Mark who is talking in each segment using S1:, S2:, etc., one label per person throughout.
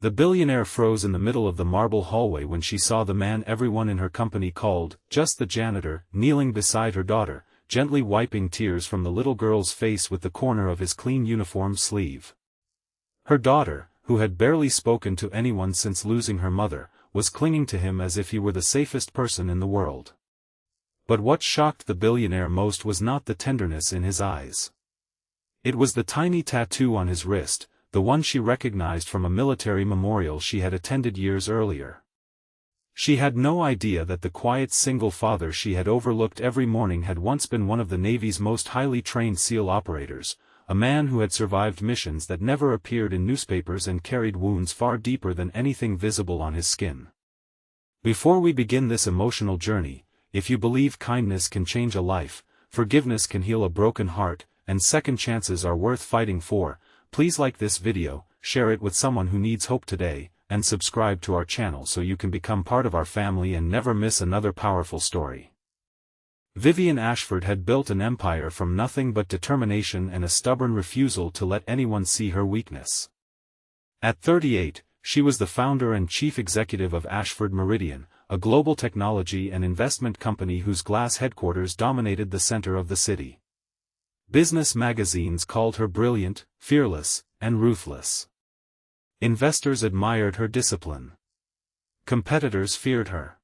S1: The billionaire froze in the middle of the marble hallway when she saw the man everyone in her company called just the janitor, kneeling beside her daughter, gently wiping tears from the little girl's face with the corner of his clean uniform sleeve. Her daughter, who had barely spoken to anyone since losing her mother, was clinging to him as if he were the safest person in the world. But what shocked the billionaire most was not the tenderness in his eyes. It was the tiny tattoo on his wrist, the one she recognized from a military memorial she had attended years earlier. She had no idea that the quiet single father she had overlooked every morning had once been one of the Navy's most highly trained SEAL operators, a man who had survived missions that never appeared in newspapers and carried wounds far deeper than anything visible on his skin. Before we begin this emotional journey, if you believe kindness can change a life, forgiveness can heal a broken heart, and second chances are worth fighting for, please like this video, share it with someone who needs hope today, and subscribe to our channel so you can become part of our family and never miss another powerful story. Vivian Ashford had built an empire from nothing but determination and a stubborn refusal to let anyone see her weakness. At 38, she was the founder and chief executive of Ashford Meridian, a global technology and investment company whose glass headquarters dominated the center of the city. Business magazines called her brilliant, fearless, and ruthless. Investors admired her discipline. Competitors feared her.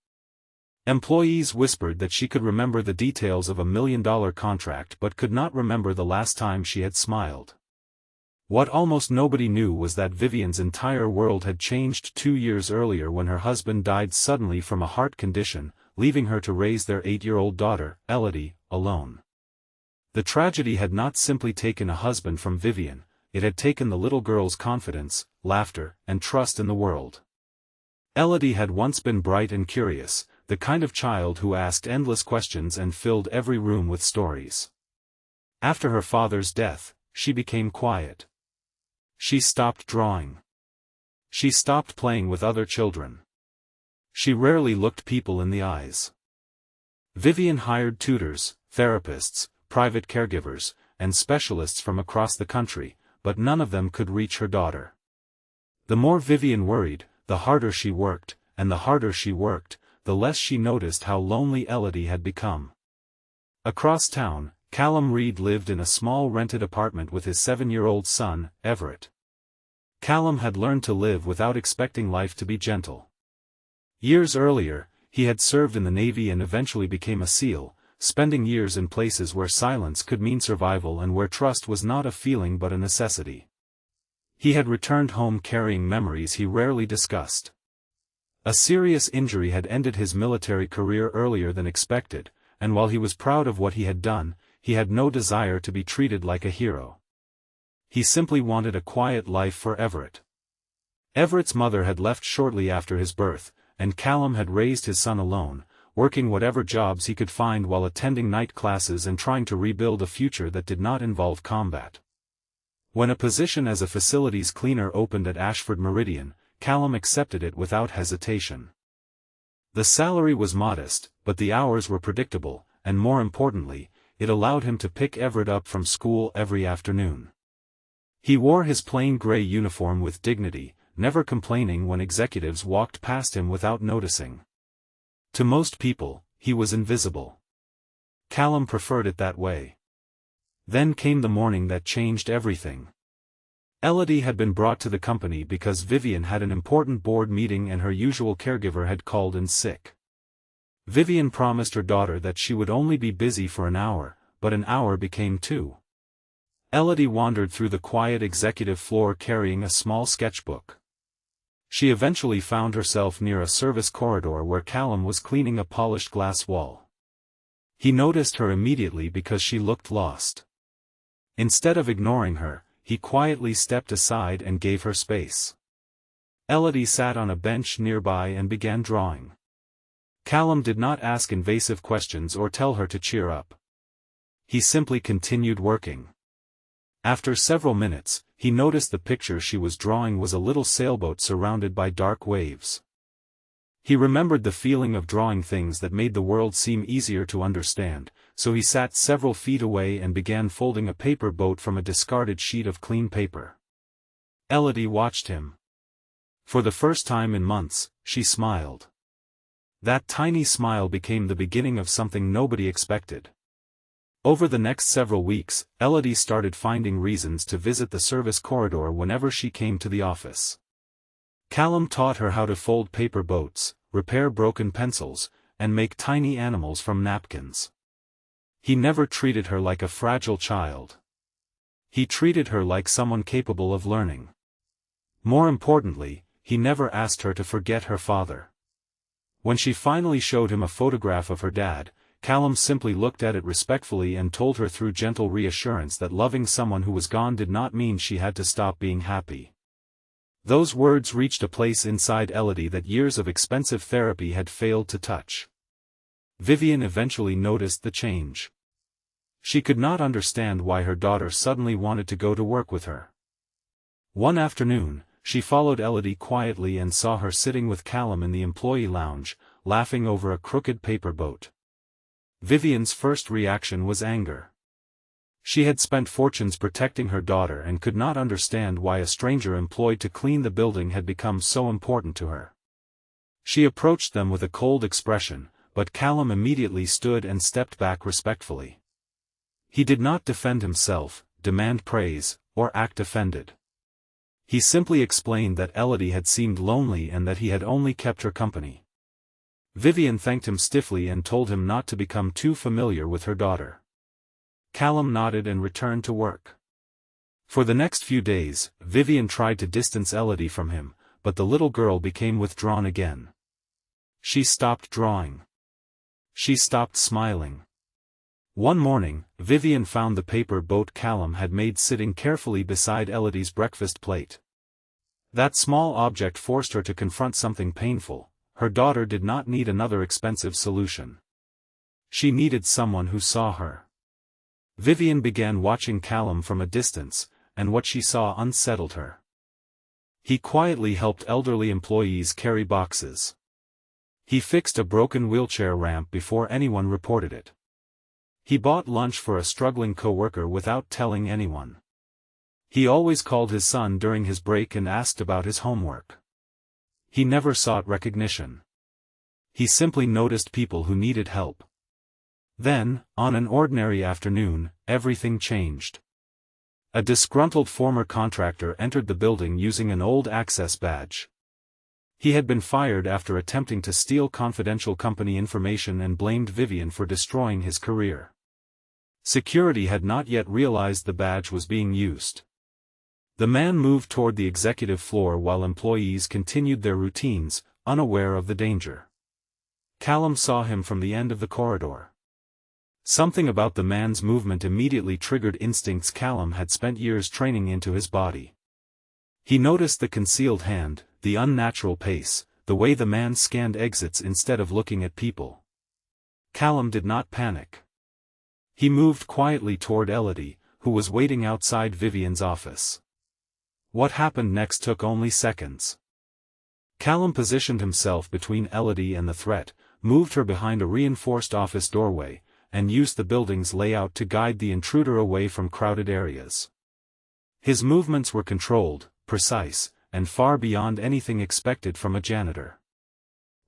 S1: Employees whispered that she could remember the details of $1 million contract but could not remember the last time she had smiled. What almost nobody knew was that Vivian's entire world had changed 2 years earlier when her husband died suddenly from a heart condition, leaving her to raise their 8-year-old daughter, Elodie, alone. The tragedy had not simply taken a husband from Vivian, it had taken the little girl's confidence, laughter, and trust in the world. Elodie had once been bright and curious, the kind of child who asked endless questions and filled every room with stories. After her father's death, she became quiet. She stopped drawing. She stopped playing with other children. She rarely looked people in the eyes. Vivian hired tutors, therapists, private caregivers, and specialists from across the country, but none of them could reach her daughter. The more Vivian worried, the harder she worked, and the harder she worked, the less she noticed how lonely Elodie had become. Across town, Callum Reed lived in a small rented apartment with his 7-year-old son, Everett. Callum had learned to live without expecting life to be gentle. Years earlier, he had served in the Navy and eventually became a SEAL, spending years in places where silence could mean survival and where trust was not a feeling but a necessity. He had returned home carrying memories he rarely discussed. A serious injury had ended his military career earlier than expected, and while he was proud of what he had done, he had no desire to be treated like a hero. He simply wanted a quiet life for Everett. Everett's mother had left shortly after his birth, and Callum had raised his son alone, working whatever jobs he could find while attending night classes and trying to rebuild a future that did not involve combat. When a position as a facilities cleaner opened at Ashford Meridian, Callum accepted it without hesitation. The salary was modest, but the hours were predictable, and more importantly, it allowed him to pick Everett up from school every afternoon. He wore his plain gray uniform with dignity, never complaining when executives walked past him without noticing. To most people, he was invisible. Callum preferred it that way. Then came the morning that changed everything. Elodie had been brought to the company because Vivian had an important board meeting and her usual caregiver had called in sick. Vivian promised her daughter that she would only be busy for an hour, but an hour became 2. Elodie wandered through the quiet executive floor carrying a small sketchbook. She eventually found herself near a service corridor where Callum was cleaning a polished glass wall. He noticed her immediately because she looked lost. Instead of ignoring her, he quietly stepped aside and gave her space. Elodie sat on a bench nearby and began drawing. Callum did not ask invasive questions or tell her to cheer up. He simply continued working. After several minutes, he noticed the picture she was drawing was a little sailboat surrounded by dark waves. He remembered the feeling of drawing things that made the world seem easier to understand, so he sat several feet away and began folding a paper boat from a discarded sheet of clean paper. Elodie watched him. For the first time in months, she smiled. That tiny smile became the beginning of something nobody expected. Over the next several weeks, Elodie started finding reasons to visit the service corridor whenever she came to the office. Callum taught her how to fold paper boats, repair broken pencils, and make tiny animals from napkins. He never treated her like a fragile child. He treated her like someone capable of learning. More importantly, he never asked her to forget her father. When she finally showed him a photograph of her dad, Callum simply looked at it respectfully and told her through gentle reassurance that loving someone who was gone did not mean she had to stop being happy. Those words reached a place inside Elodie that years of expensive therapy had failed to touch. Vivian eventually noticed the change. She could not understand why her daughter suddenly wanted to go to work with her. One afternoon, she followed Elodie quietly and saw her sitting with Callum in the employee lounge, laughing over a crooked paper boat. Vivian's first reaction was anger. She had spent fortunes protecting her daughter and could not understand why a stranger employed to clean the building had become so important to her. She approached them with a cold expression, but Callum immediately stood and stepped back respectfully. He did not defend himself, demand praise, or act offended. He simply explained that Elodie had seemed lonely and that he had only kept her company. Vivian thanked him stiffly and told him not to become too familiar with her daughter. Callum nodded and returned to work. For the next few days, Vivian tried to distance Elodie from him, but the little girl became withdrawn again. She stopped drawing. She stopped smiling. One morning, Vivian found the paper boat Callum had made sitting carefully beside Elodie's breakfast plate. That small object forced her to confront something painful. Her daughter did not need another expensive solution. She needed someone who saw her. Vivian began watching Callum from a distance, and what she saw unsettled her. He quietly helped elderly employees carry boxes. He fixed a broken wheelchair ramp before anyone reported it. He bought lunch for a struggling coworker without telling anyone. He always called his son during his break and asked about his homework. He never sought recognition. He simply noticed people who needed help. Then, on an ordinary afternoon, everything changed. A disgruntled former contractor entered the building using an old access badge. He had been fired after attempting to steal confidential company information and blamed Vivian for destroying his career. Security had not yet realized the badge was being used. The man moved toward the executive floor while employees continued their routines, unaware of the danger. Callum saw him from the end of the corridor. Something about the man's movement immediately triggered instincts Callum had spent years training into his body. He noticed the concealed hand, the unnatural pace, the way the man scanned exits instead of looking at people. Callum did not panic. He moved quietly toward Elodie, who was waiting outside Vivian's office. What happened next took only seconds. Callum positioned himself between Elodie and the threat, moved her behind a reinforced office doorway, and used the building's layout to guide the intruder away from crowded areas. His movements were controlled, precise, and far beyond anything expected from a janitor.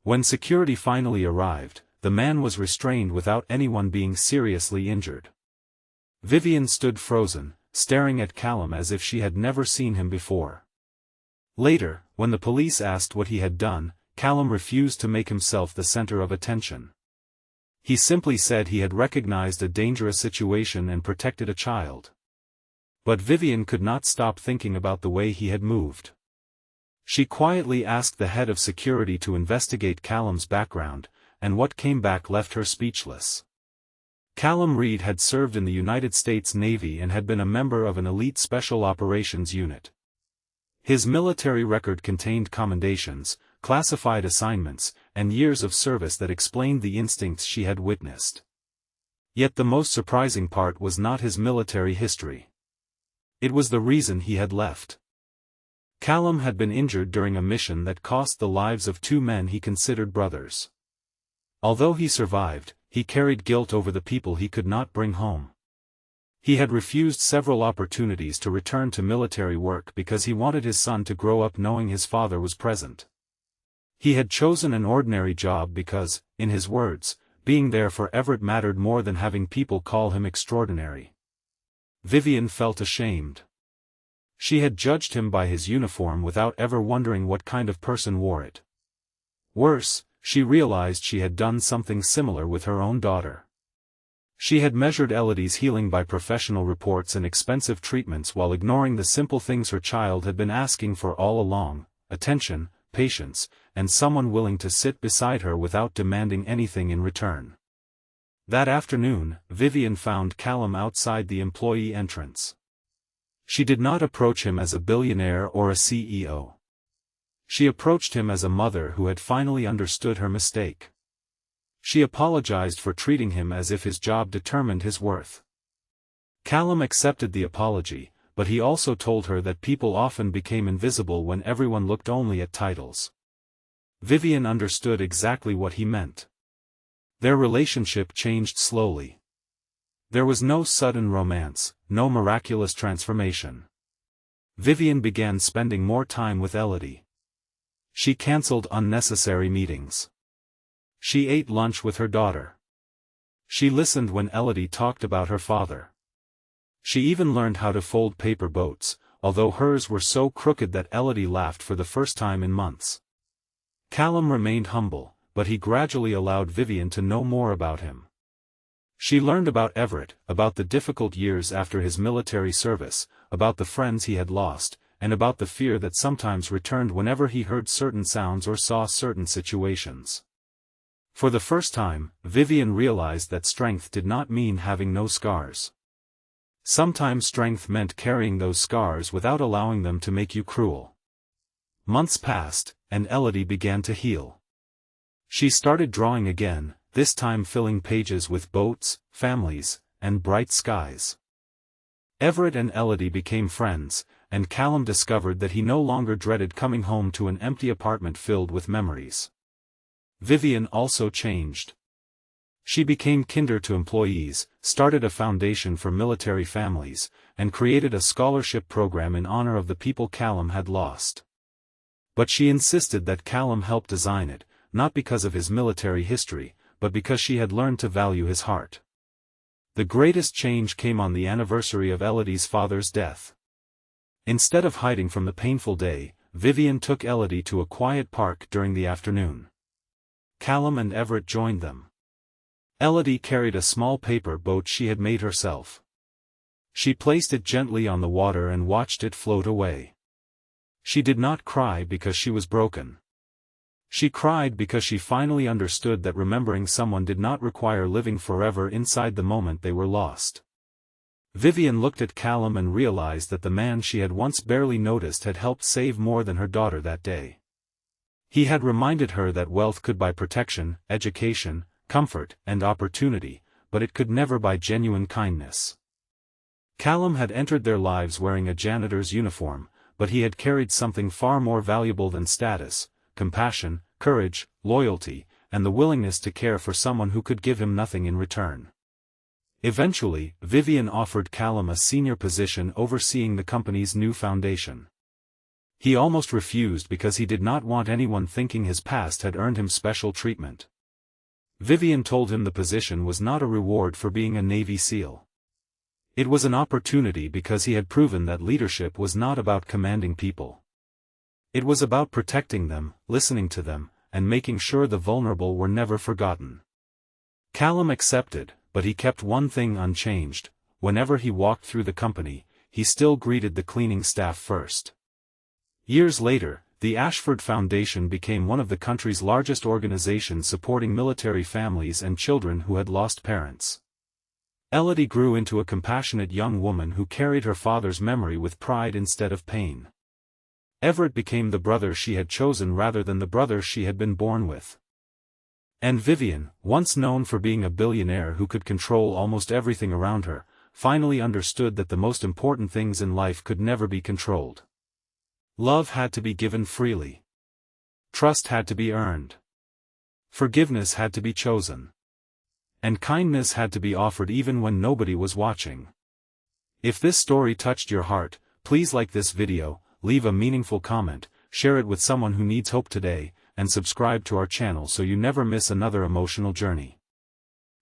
S1: When security finally arrived, the man was restrained without anyone being seriously injured. Vivian stood frozen, staring at Callum as if she had never seen him before. Later, when the police asked what he had done, Callum refused to make himself the center of attention. He simply said he had recognized a dangerous situation and protected a child. But Vivian could not stop thinking about the way he had moved. She quietly asked the head of security to investigate Callum's background, and what came back left her speechless. Callum Reed had served in the United States Navy and had been a member of an elite special operations unit. His military record contained commendations, classified assignments, and years of service that explained the instincts she had witnessed. Yet the most surprising part was not his military history. It was the reason he had left. Callum had been injured during a mission that cost the lives of two men he considered brothers. Although he survived, he carried guilt over the people he could not bring home. He had refused several opportunities to return to military work because he wanted his son to grow up knowing his father was present. He had chosen an ordinary job because, in his words, being there for Everett mattered more than having people call him extraordinary. Vivian felt ashamed. She had judged him by his uniform without ever wondering what kind of person wore it. Worse, she realized she had done something similar with her own daughter. She had measured Elodie's healing by professional reports and expensive treatments while ignoring the simple things her child had been asking for all along: attention, patience, and someone willing to sit beside her without demanding anything in return. That afternoon, Vivian found Callum outside the employee entrance. She did not approach him as a billionaire or a CEO. She approached him as a mother who had finally understood her mistake. She apologized for treating him as if his job determined his worth. Callum accepted the apology, but he also told her that people often became invisible when everyone looked only at titles. Vivian understood exactly what he meant. Their relationship changed slowly. There was no sudden romance, no miraculous transformation. Vivian began spending more time with Elodie. She cancelled unnecessary meetings. She ate lunch with her daughter. She listened when Elodie talked about her father. She even learned how to fold paper boats, although hers were so crooked that Elodie laughed for the first time in months. Callum remained humble, but he gradually allowed Vivian to know more about him. She learned about Everett, about the difficult years after his military service, about the friends he had lost, and about the fear that sometimes returned whenever he heard certain sounds or saw certain situations. For the first time, Vivian realized that strength did not mean having no scars. Sometimes strength meant carrying those scars without allowing them to make you cruel. Months passed, and Elodie began to heal. She started drawing again, this time filling pages with boats, families, and bright skies. Everett and Elodie became friends, and Callum discovered that he no longer dreaded coming home to an empty apartment filled with memories. Vivian also changed. She became kinder to employees, started a foundation for military families, and created a scholarship program in honor of the people Callum had lost. But she insisted that Callum help design it, not because of his military history, but because she had learned to value his heart. The greatest change came on the anniversary of Elodie's father's death. Instead of hiding from the painful day, Vivian took Elodie to a quiet park during the afternoon. Callum and Everett joined them. Elodie carried a small paper boat she had made herself. She placed it gently on the water and watched it float away. She did not cry because she was broken. She cried because she finally understood that remembering someone did not require living forever inside the moment they were lost. Vivian looked at Callum and realized that the man she had once barely noticed had helped save more than her daughter that day. He had reminded her that wealth could buy protection, education, comfort, and opportunity, but it could never buy genuine kindness. Callum had entered their lives wearing a janitor's uniform, but he had carried something far more valuable than status: compassion, courage, loyalty, and the willingness to care for someone who could give him nothing in return. Eventually, Vivian offered Callum a senior position overseeing the company's new foundation. He almost refused because he did not want anyone thinking his past had earned him special treatment. Vivian told him the position was not a reward for being a Navy SEAL. It was an opportunity because he had proven that leadership was not about commanding people. It was about protecting them, listening to them, and making sure the vulnerable were never forgotten. Callum accepted, but he kept one thing unchanged: whenever he walked through the company, he still greeted the cleaning staff first. Years later, the Ashford Foundation became one of the country's largest organizations supporting military families and children who had lost parents. Elodie grew into a compassionate young woman who carried her father's memory with pride instead of pain. Everett became the brother she had chosen rather than the brother she had been born with. And Vivian, once known for being a billionaire who could control almost everything around her, finally understood that the most important things in life could never be controlled. Love had to be given freely. Trust had to be earned. Forgiveness had to be chosen. And kindness had to be offered even when nobody was watching. If this story touched your heart, please like this video, leave a meaningful comment, share it with someone who needs hope today, and subscribe to our channel so you never miss another emotional journey.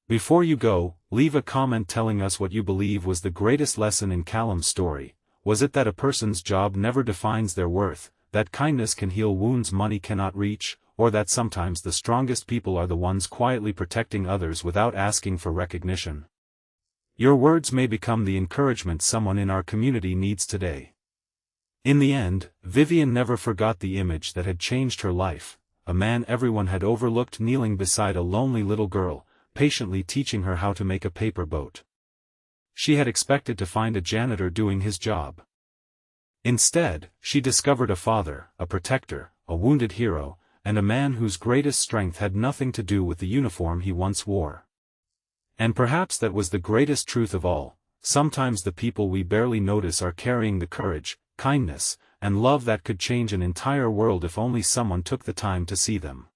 S1: Before you go, leave a comment telling us what you believe was the greatest lesson in Callum's story. Was it that a person's job never defines their worth, that kindness can heal wounds money cannot reach, or that sometimes the strongest people are the ones quietly protecting others without asking for recognition? Your words may become the encouragement someone in our community needs today. In the end, Vivian never forgot the image that had changed her life, a man everyone had overlooked kneeling beside a lonely little girl, patiently teaching her how to make a paper boat. She had expected to find a janitor doing his job. Instead, she discovered a father, a protector, a wounded hero, and a man whose greatest strength had nothing to do with the uniform he once wore. And perhaps that was the greatest truth of all: sometimes the people we barely notice are carrying the courage, kindness, and love that could change an entire world if only someone took the time to see them.